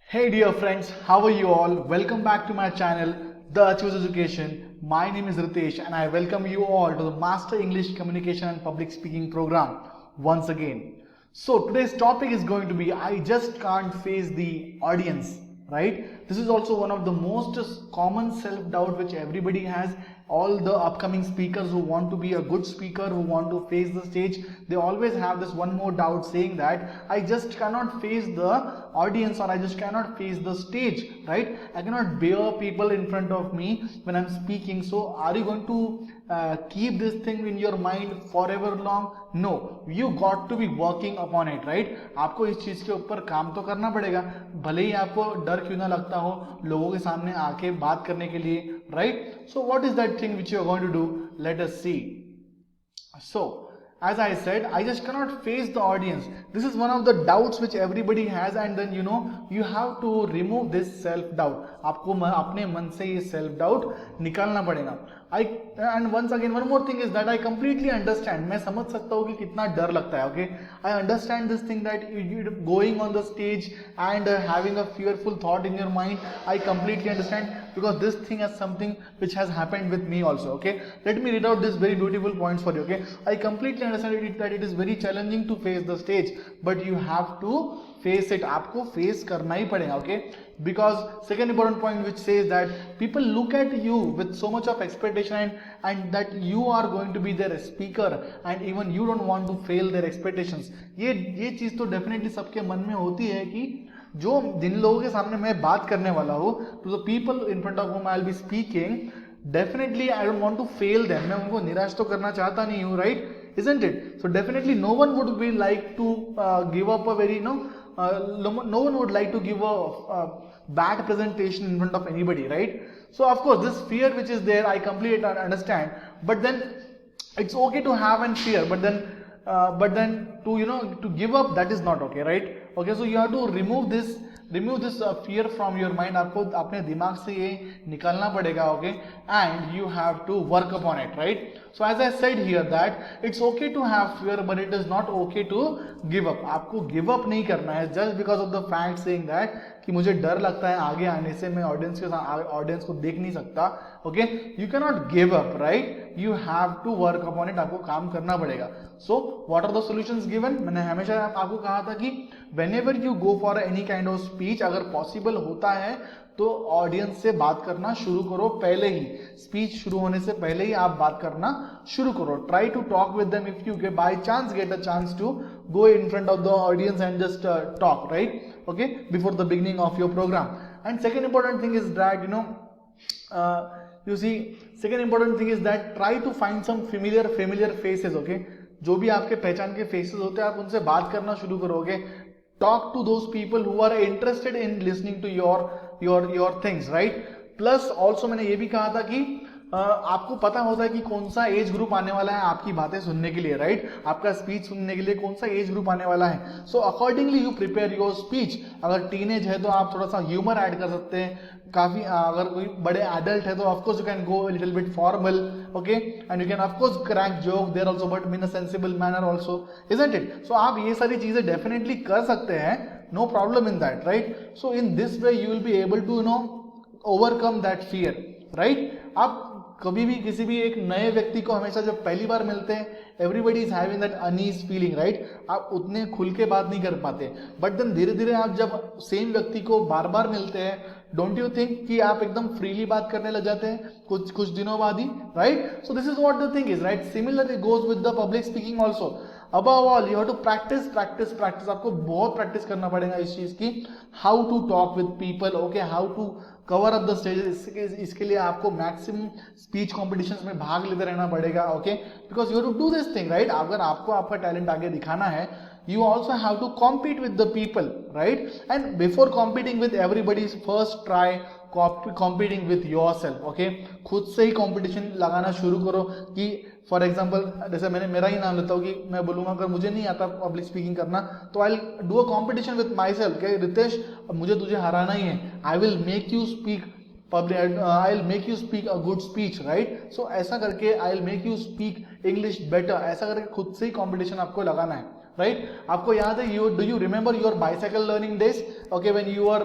Hey dear friends, how are you all? Welcome back to my channel, The Choose Education. My name is Ritesh and I welcome you all to the Master English Communication and Public Speaking program once again. So today's topic is going to be I just can't face the audience, right? This is also one of the most common self-doubt which everybody has. All the upcoming speakers who want to be a good speaker, who want to face the stage, they always have this one more doubt saying that I just cannot face the audience or I just cannot face the stage, right? I cannot bear people in front of me when I'm speaking. So are you going to keep this thing in your mind forever long? No, you got to be working upon it, right? आपको इस चीज के ऊपर काम तो करना पड़ेगा, भले ही आपको डर क्यों ना लगता हो लोगों के सामने आके बात करने के लिए, right? So what is that thing which you are going to do? Let us see. So as I said, I just cannot face the audience. This is one of the doubts which everybody has, and then you have to remove this self doubt. आपको अपने मन से ये self doubt निकालना पड़ेगा. And once again, one more thing is that I completely understand. मैं समझ सकता हूँ कि कितना डर लगता है. Okay, I understand this thing that you going on the stage and having a fearful thought in your mind. I completely understand because this thing is something which has happened with me also. Okay, let me read out this very beautiful points for you. Okay, I completely understand that it is very challenging to face the stage, but you have to face it. आपको face करना ही पड़ेगा. Okay, because second important point which says that people look at you with so much of expectation and that you are going to be their speaker and even you don't want to fail their expectations. ये चीज तो definitely सबके मन में होती है कि जो जिन लोगों के सामने मैं बात करने वाला हूँ, to the people in front of whom I'll be speaking, definitely I don't want to fail them. मैं उनको निराश तो करना चाहता नहीं हूँ, right? Isn't it? So definitely no one would be like to give up a very no one would like to give a bad presentation in front of anybody, right? So of course this fear which is there, I completely understand, but then it's okay to have and fear, but then to to give up, that is not okay, right? Okay, so you have to remove this fear from your mind. आपको अपने दिमाग से ये निकालना पड़ेगा. Okay, and you have to work upon it, right? So as I said here that it's okay to have fear, but it is not okay to give up. आपको give up नहीं करना है just because of the fact saying that कि मुझे डर लगता है आगे आने से, मैं ऑडियंस को देख नहीं सकता. Okay, you can not give up, right? You have to work upon it. आपको काम करना पड़ेगा. So what are the solutions given? मैंने हमेशा आपको कहा था कि whenever you go for any kind of speech, अगर पॉसिबल होता है तो ऑडियंस से बात करना शुरू करो. पहले ही स्पीच शुरू होने से पहले ही आप बात करना शुरू करो. Try to talk with them if you by chance get a chance to go in front of the audience and just talk, right? Okay, before the beginning of your program. And second important thing is that second important thing is that try to find some familiar faces. Okay, जो भी आपके पहचान के faces होते हैं आप उनसे बात करना शुरू करोगे. Talk to those people who are interested in listening to your things, right? Plus also मैंने ये भी कहा था कि आपको पता होता है कि कौन सा एज ग्रुप आने वाला है आपकी बातें सुनने के लिए, राइट? आपका स्पीच सुनने के लिए कौन सा एज ग्रुप आने वाला है. So accordingly you prepare your speech. अगर टीनेज है तो आप थोड़ा सा ह्यूमर ऐड कर सकते हैं. काफी अगर कोई बड़े एडल्ट है तो of course you can go little bit formal. Okay, and you can of course crack joke there also, but in a sensible manner also, isn't it? So आप ये सारी चीजें डेफिनेटली कर सकते हैं. No problem in that, right? So in this way you will be able to overcome that fear, right? आप कभी भी किसी भी एक नए व्यक्ति को हमेशा जब पहली बार मिलते हैं, everybody is having that unease feeling, right? आप उतने खुल के बात नहीं कर पाते, बट देन धीरे धीरे आप जब सेम व्यक्ति को बार बार मिलते हैं, डोंट यू थिंक कि आप एकदम फ्रीली बात करने लग जाते हैं कुछ दिनों बाद ही, right? So this is what the thing is, right? Similarly goes with the public speaking also. Above all, you have to practice. आपको बहुत प्रैक्टिस करना पड़ेगा इस चीज की. How to talk with people, okay, how to cover up the stages. इसके लिए आपको मैक्सिमम स्पीच कॉम्पिटिशंस में भाग लेते रहना पड़ेगा. Okay, because you have to do this thing, right? अगर आपको आपका टैलेंट आगे दिखाना है, you also have to compete with the people, right? And before competing with everybody, first try competing with yourself. Okay, खुद से ही competition लगाना शुरू करो. कि फॉर एग्जाम्पल जैसे मैंने मेरा ही नाम लेता हूँ कि मैं बोलूंगा अगर मुझे नहीं आता पब्लिक स्पीकिंग करना तो I will do a competition with myself. Ritesh, मुझे तुझे हराना ही है. I will make you speak public, I'll make you speak a good speech, right? So ऐसा करके I'll make you speak English better, ऐसा करके खुद से ही competition आपको लगाना है, right? आपको याद है, do you remember your bicycle learning days? Okay, when you were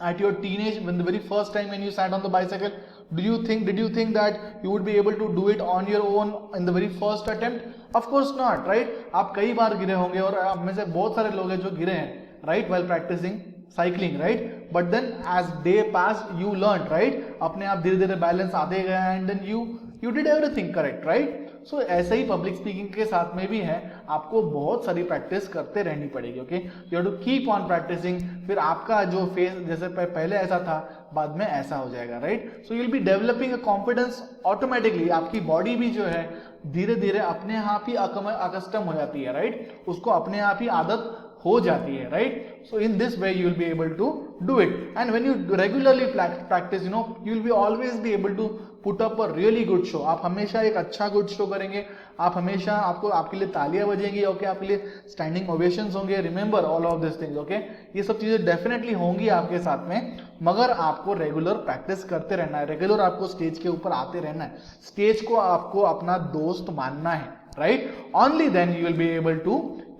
at your teenage, when the very first time when you sat on the bicycle, did you think that you would be able to do it on your own in the very first attempt? Of course not, right? आप कई बार गिरे होंगे, और आप में से बहुत सारे लोग हैं जो गिरे हैं, right, while practicing cycling, right? But then as day passed, you learned, right? अपने आप धीरे धीरे बैलेंस आते गया, and then you did everything correct, right? सो ऐसे ही पब्लिक स्पीकिंग के साथ में भी है, आपको बहुत सारी प्रैक्टिस करते रहनी पड़ेगी. Okay, you have to keep on practicing. फिर आपका जो फेस जैसे पहले ऐसा था, बाद में ऐसा हो जाएगा, right? So you will B developing a confidence automatically. आपकी बॉडी भी जो है धीरे धीरे अपने आप ही अकस्टम हो जाती है, राइट? उसको अपने आप ही आदत हो जाती है, right? So in this way you will be able to do it. And when you regularly practice, you will be always be able to put up a really good show. आप हमेशा एक अच्छा गुड शो करेंगे. आप हमेशा आपके लिए तालियां बजेंगी. ओके, आपके लिए स्टैंडिंग ओवेशंस होंगे. Remember all of this things. Okay, ये सब चीजें डेफिनेटली होंगी आपके साथ में, मगर आपको रेगुलर प्रैक्टिस करते रहना है. रेगुलर आपको स्टेज के ऊपर आते रहना है. स्टेज को आपको अपना दोस्त मानना है, right? Only then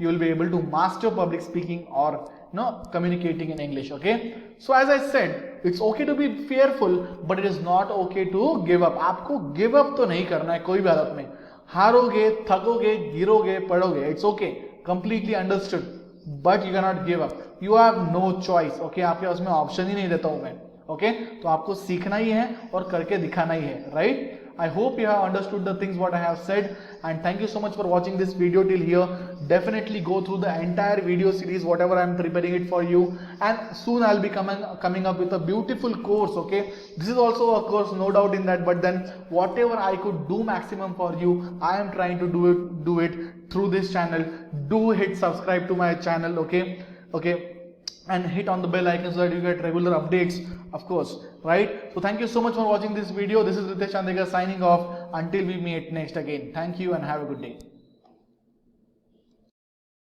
you will be able to master public speaking or communicating in English. Okay, so as I said, it's okay to be fearful, but it is not okay to give up. आपको give up तो नहीं करना है कोई भी हालत में. हारोगे, थकोगे, गिरोगे, पड़ोगे, it's okay, completely understood, but you cannot give up. You have no choice. Okay, आपके पास में ऑप्शन ही नहीं देता हूं मैं. Okay, तो आपको सीखना ही है और करके दिखाना ही है, right? I hope you have understood the things what I have said, and thank you so much for watching this video till here. Definitely go through the entire video series whatever I am preparing it for you, and soon I'll be coming up with a beautiful course. Okay, this is also a course, no doubt in that, but then whatever I could do maximum for you, I am trying to do it through this channel. Do hit subscribe to my channel. Okay, and hit on the bell icon so that you get regular updates, of course, right? So thank you so much for watching this video. This is Ritesh Chandekar signing off until we meet next again. Thank you and have a good day.